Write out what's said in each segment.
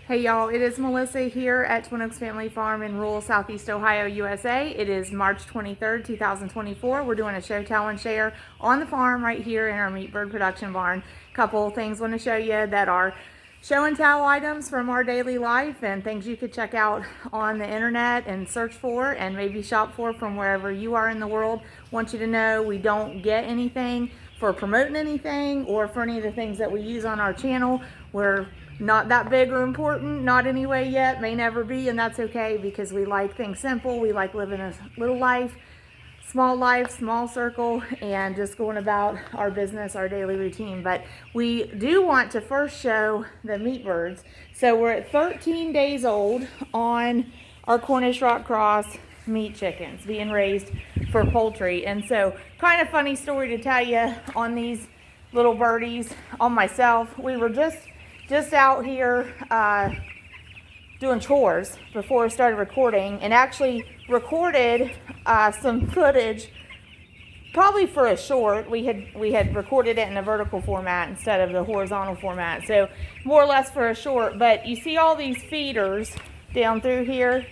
Hey y'all, it is Melissa here at Twin Oaks Family Farm in rural Southeast Ohio, USA. It is March 23rd, 2024. We're doing a show, tell, and share on the farm right here in our meat bird production barn. Couple things I want to show you that are show and tell items from our daily life and things you could check out on the internet and search for and maybe shop for from wherever you are in the world. Want you to know we don't get anything for promoting anything or for any of the things that we use on our channel. We're not that big or important, not anyway yet, may never be, and that's okay because we like things simple. We like living a little life, small circle, and just going about our business, our daily routine. But we do want to first show the meat birds. So we're at 13 days old on our Cornish rock cross meat chickens being raised for poultry. And so kind of funny story to tell you on these little birdies, on myself. We were just out here doing chores before I started recording, and actually recorded some footage, probably for a short. We had recorded it in a vertical format instead of the horizontal format, so more or less for a short. But you see all these feeders down through here.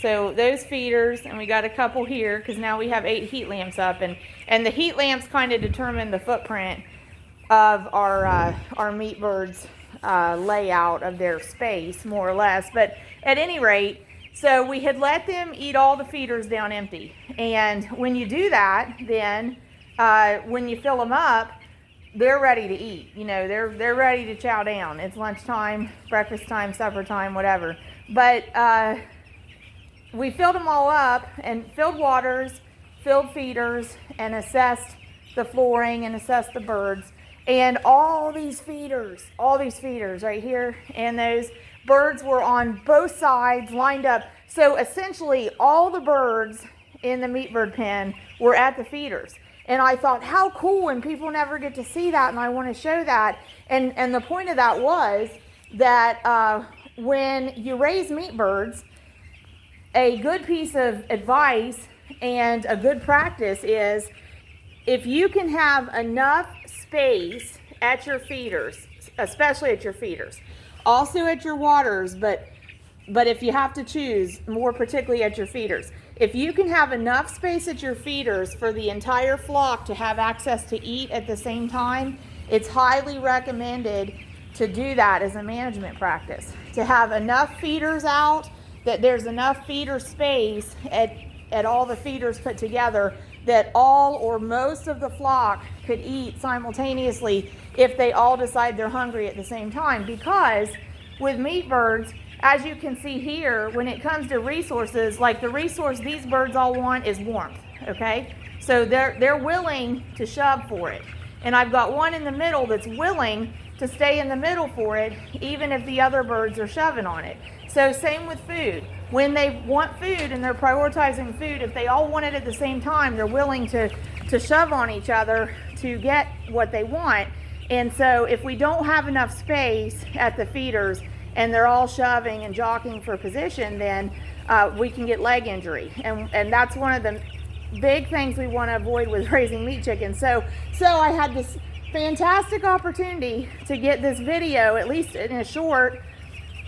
So those feeders, and we got a couple here because now we have 8 heat lamps up, and the heat lamps kind of determine the footprint of our meat birds layout of their space, more or less. But at any rate, so we had let them eat all the feeders down empty, and when you do that, then when you fill them up, they're ready to eat. You know, they're ready to chow down. It's lunchtime, breakfast time, supper time, whatever. But we filled them all up and filled waters, filled feeders, and assessed the flooring and assessed the birds. And all these feeders right here, and those birds were on both sides lined up. So essentially all the birds in the meat bird pen were at the feeders. And I thought, how cool, and people never get to see that, and I want to show that. And the point of that was that when you raise meat birds, a good piece of advice and a good practice is if you can have enough space at your feeders, especially at your feeders, also at your waters, but if you have to choose, more particularly at your feeders, if you can have enough space at your feeders for the entire flock to have access to eat at the same time, it's highly recommended to do that as a management practice, to have enough feeders out, that there's enough feeder space at all the feeders put together that all or most of the flock could eat simultaneously if they all decide they're hungry at the same time. Because with meat birds, as you can see here, when it comes to resources, like the resource these birds all want is warmth, okay? So they're willing to shove for it. And I've got one in the middle that's willing to stay in the middle for it, even if the other birds are shoving on it. So same with food. When they want food and they're prioritizing food, if they all want it at the same time, they're willing to shove on each other to get what they want. And so if we don't have enough space at the feeders and they're all shoving and jockeying for position, then we can get leg injury. And that's one of the big things we want to avoid with raising meat chickens. So I had this fantastic opportunity to get this video, at least in a short,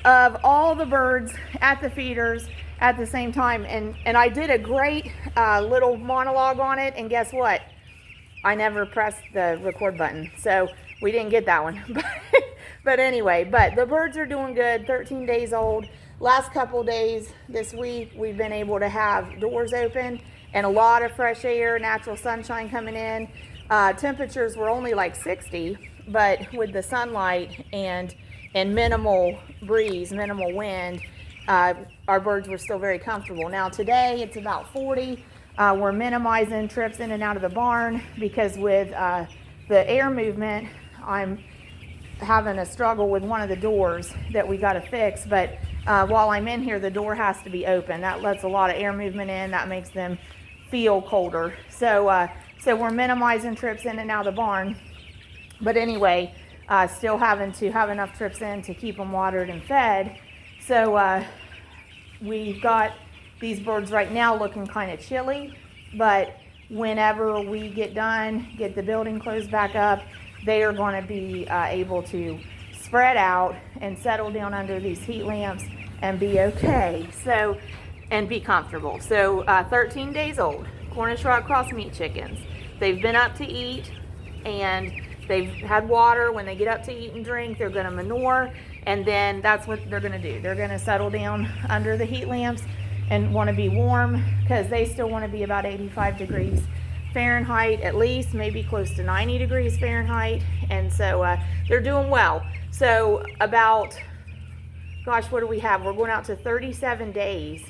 of all the birds at the feeders at the same time. And I did a great little monologue on it, and guess what? I never pressed the record button, so we didn't get that one. But anyway, but the birds are doing good, 13 days old. Last couple days this week, we've been able to have doors open and a lot of fresh air, natural sunshine coming in. Temperatures were only like 60, but with the sunlight and minimal breeze, minimal wind, our birds were still very comfortable. Now today it's about 40. We're minimizing trips in and out of the barn because with the air movement, I'm having a struggle with one of the doors that we got to fix. But while I'm in here, the door has to be open. That lets a lot of air movement in. That makes them feel colder. So we're minimizing trips in and out of the barn. But anyway, still having to have enough trips in to keep them watered and fed. So we've got these birds right now looking kind of chilly, but whenever we get done, get the building closed back up, they are going to be able to spread out and settle down under these heat lamps and be okay. So, and be comfortable. So 13 days old, Cornish Rock Cross meat chickens. They've been up to eat and they've had water. When they get up to eat and drink, they're going to manure, and then that's what they're going to do. They're going to settle down under the heat lamps and want to be warm, because they still want to be about 85 degrees Fahrenheit at least, maybe close to 90 degrees Fahrenheit. And so they're doing well. So about, gosh, what do we have? We're going out to 37 days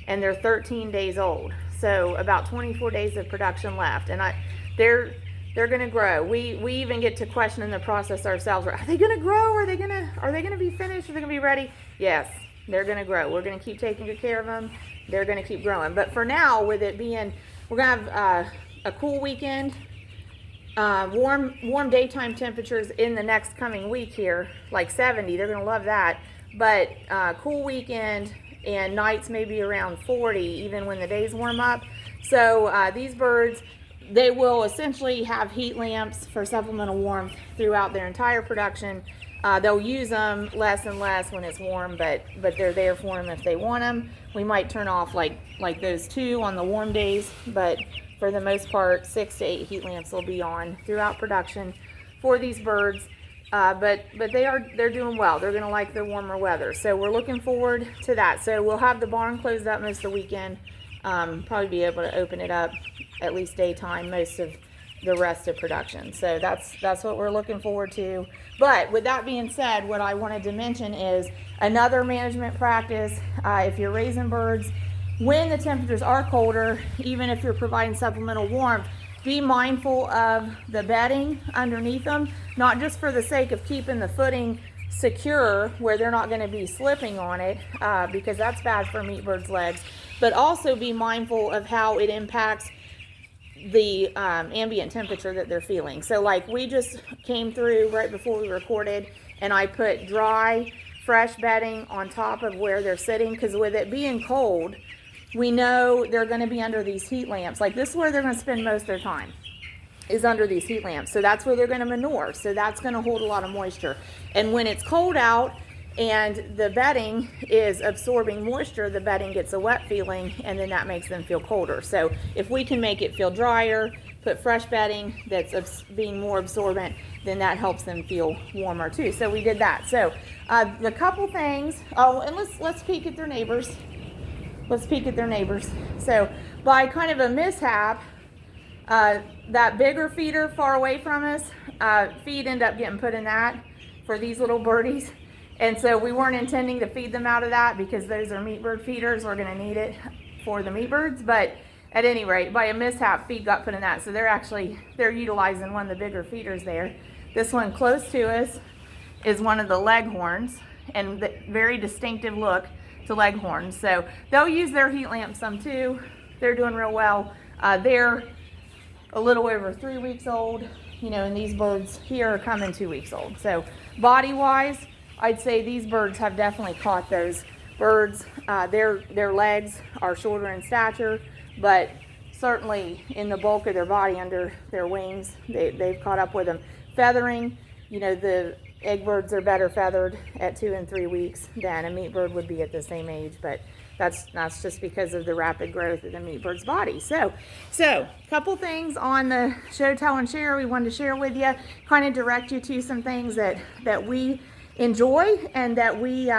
and they're 13 days old. So about 24 days of production left. And they're going to grow. We even get to question in the process ourselves. Are they going to grow? Are they going to be finished? Are they going to be ready? Yes, they're going to grow. We're going to keep taking good care of them. They're going to keep growing. But for now, with it being, we're going to have a cool weekend, warm daytime temperatures in the next coming week here, like 70. They're going to love that. But cool weekend, and nights maybe around 40, even when the days warm up. So these birds, they will essentially have heat lamps for supplemental warmth throughout their entire production. They'll use them less and less when it's warm, but they're there for them if they want them. We might turn off like those 2 on the warm days, but for the most part, 6 to 8 heat lamps will be on throughout production for these birds. But they're doing well. They're going to like the warmer weather. So we're looking forward to that. So we'll have the barn closed up most of the weekend. Probably be able to open it up at least daytime most of the rest of production. So that's what we're looking forward to. But with that being said, what I wanted to mention is another management practice. If you're raising birds, when the temperatures are colder, even if you're providing supplemental warmth, be mindful of the bedding underneath them, not just for the sake of keeping the footing secure where they're not going to be slipping on it, because that's bad for meat birds' legs, but also be mindful of how it impacts the ambient temperature that they're feeling. So like we just came through right before we recorded, and I put dry, fresh bedding on top of where they're sitting, because with it being cold, we know they're going to be under these heat lamps. Like this is where they're going to spend most of their time, is under these heat lamps. So that's where they're going to manure. So that's going to hold a lot of moisture. And when it's cold out and the bedding is absorbing moisture, the bedding gets a wet feeling, and then that makes them feel colder. So if we can make it feel drier, put fresh bedding that's being more absorbent, then that helps them feel warmer too. So we did that. So the couple things, and let's peek at their neighbors. Let's peek at their neighbors. So by kind of a mishap, that bigger feeder far away from us, feed ended up getting put in that for these little birdies. And so we weren't intending to feed them out of that, because those are meat bird feeders. We're going to need it for the meat birds. But at any rate, by a mishap, feed got put in that. So they're utilizing one of the bigger feeders there. This one close to us is one of the leghorns, and the very distinctive look to leghorns. So they'll use their heat lamp some too. They're doing real well. They're a little over 3 weeks old, and these birds here are coming 2 weeks old. So body wise, I'd say these birds have definitely caught those birds. Their legs are shorter in stature, but certainly in the bulk of their body under their wings, they've caught up with them. Feathering, the egg birds are better feathered at 2 and 3 weeks than a meat bird would be at the same age, but that's just because of the rapid growth of the meat bird's body. So couple things on the show, tell, and share we wanted to share with you, kind of direct you to some things that we enjoy and that we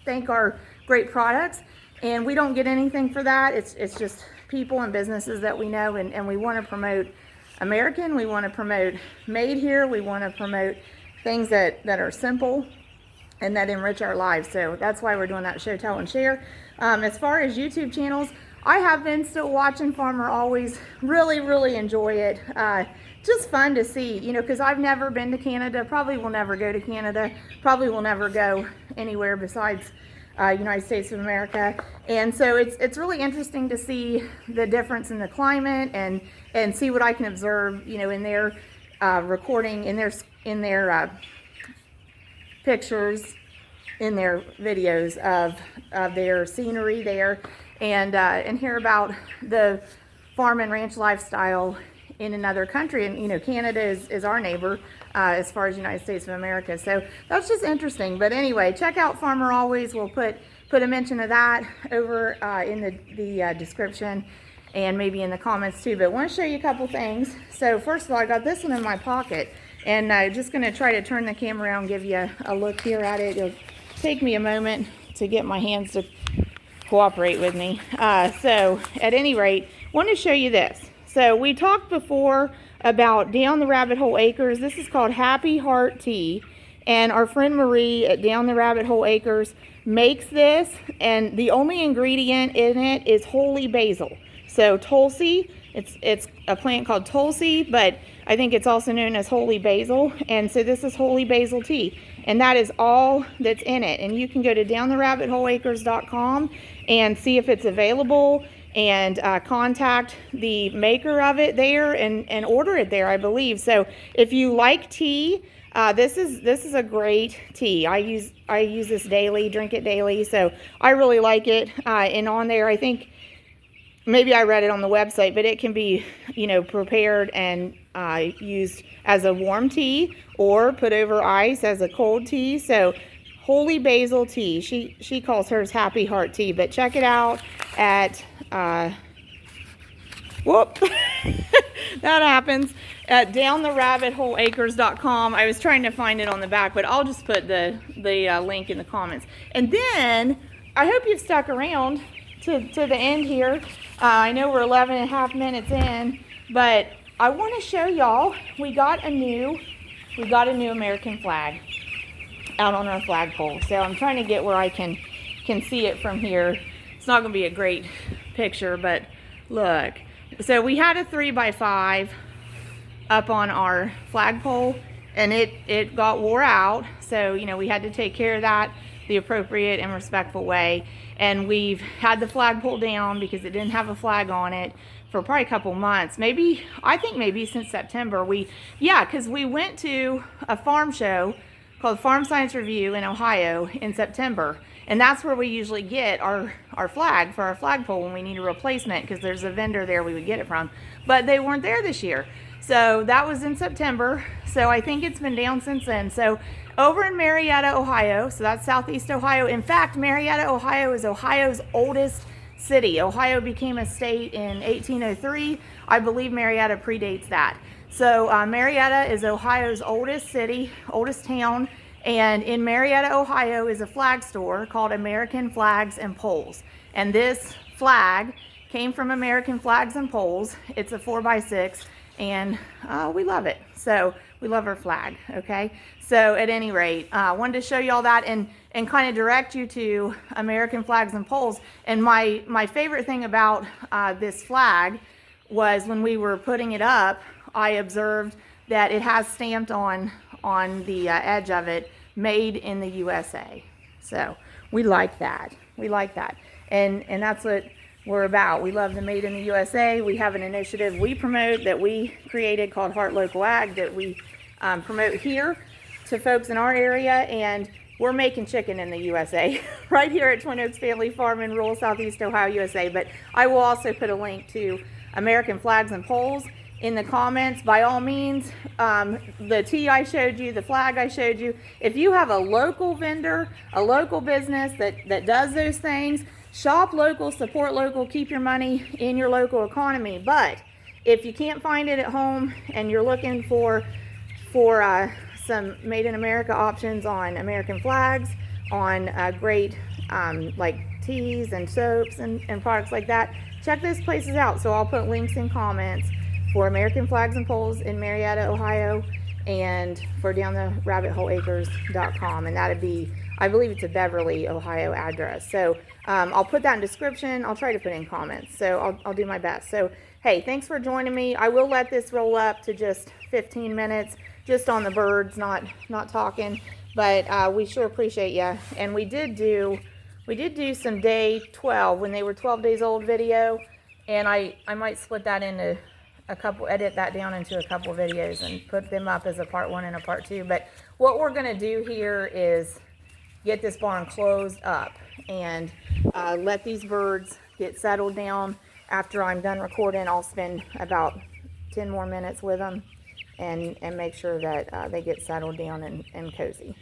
think are great products, and we don't get anything for that. It's just people and businesses that we know, and we want to promote American. We want to promote made here. We want to promote things that are simple and that enrich our lives. So that's why we're doing that show, tell, and share. As far as YouTube channels, I have been still watching Farmer Always. Really enjoy it. Just fun to see, because I've never been to Canada, probably will never go to Canada, probably will never go anywhere besides United States of America. And so it's really interesting to see the difference in the climate and see what I can observe, in their recording, in their pictures, in their videos of their scenery there, and hear about the farm and ranch lifestyle in another country. And, you know, Canada is our neighbor as far as United States of America. So that's just interesting. But anyway, check out Farmer Always. We'll put a mention of that over in the description and maybe in the comments too. But I want to show you a couple things. So first of all, I got this one in my pocket, and I'm just going to try to turn the camera around and give you a look here at it. It'll take me a moment to get my hands to cooperate with me. So at any rate, I want to show you this. So we talked before about Down the Rabbit Hole Acres. This is called Happy Heart Tea, and our friend Marie at Down the Rabbit Hole Acres makes this, and the only ingredient in it is holy basil. So Tulsi, it's a plant called Tulsi, but I think it's also known as holy basil. And so this is holy basil tea, and that is all that's in it. And you can go to downtherabbitholeacres.com and see if it's available, and contact the maker of it there and order it there, I believe. So if you like tea, this is a great tea. I use this daily, drink it daily, so I really like it. And on there, I think maybe I read it on the website, but it can be, you know, prepared and used as a warm tea or put over ice as a cold tea. So holy basil tea, she calls hers Happy Heart Tea. But check it out at whoop that happens at downtherabbitholeacres.com. I was trying to find it on the back, but I'll just put the link in the comments. And then I hope you've stuck around to the end here. I know we're 11 and a half minutes in, but I want to show y'all we got a new American flag out on our flagpole. So I'm trying to get where I can see it from here. It's not going to be a great picture, but look. So we had a 3x5 up on our flagpole, and it got wore out. So, you know, we had to take care of that the appropriate and respectful way. And we've had the flagpole down because it didn't have a flag on it for probably a couple months. I think maybe since September. Because we went to a farm show called Farm Science Review in Ohio in September. And that's where we usually get our flag for our flagpole when we need a replacement, because there's a vendor there we would get it from. But they weren't there this year. So that was in September. So I think it's been down since then. So over in Marietta, Ohio, so that's southeast Ohio. In fact, Marietta, Ohio is Ohio's oldest city. Ohio became a state in 1803. I believe Marietta predates that. So Marietta is Ohio's oldest city, oldest town. And in Marietta, Ohio is a flag store called American Flags and Poles. And this flag came from American Flags and Poles. It's a 4x6, and we love it. So we love our flag, okay? So at any rate, I wanted to show you all that and kind of direct you to American Flags and Poles. And my favorite thing about this flag was when we were putting it up, I observed that it has stamped on the edge of it, made in the USA. So we like that. We like that. And that's what we're about. We love the Made in the USA. We have an initiative we promote that we created called Heart Local Ag that we promote here to folks in our area, and we're making chicken in the USA right here at Twin Oaks Family Farm in rural southeast Ohio, USA. But I will also put a link to American Flags and Poles in the comments. By all means, the tea I showed you, the flag I showed you, if you have a local vendor, a local business that does those things, shop local, support local, keep your money in your local economy. But if you can't find it at home and you're looking for some made in America options on American flags, on great like teas and soaps and products like that, check those places out. So I'll put links in comments for American Flags and Poles in Marietta, Ohio, and for downtherabbitholeacres.com. And that'd be, I believe it's a Beverly, Ohio address. So I'll put that in description. I'll try to put in comments. So I'll do my best. So hey, thanks for joining me. I will let this roll up to just 15 minutes, just on the birds, not talking. But we sure appreciate you. And we did do some day 12 when they were 12 days old video, and I might split that into edit that down into a couple of videos and put them up as a part 1 and a part 2. But what we're going to do here is get this barn closed up and let these birds get settled down. After I'm done recording, I'll spend about 10 more minutes with them and make sure that they get settled down and cozy.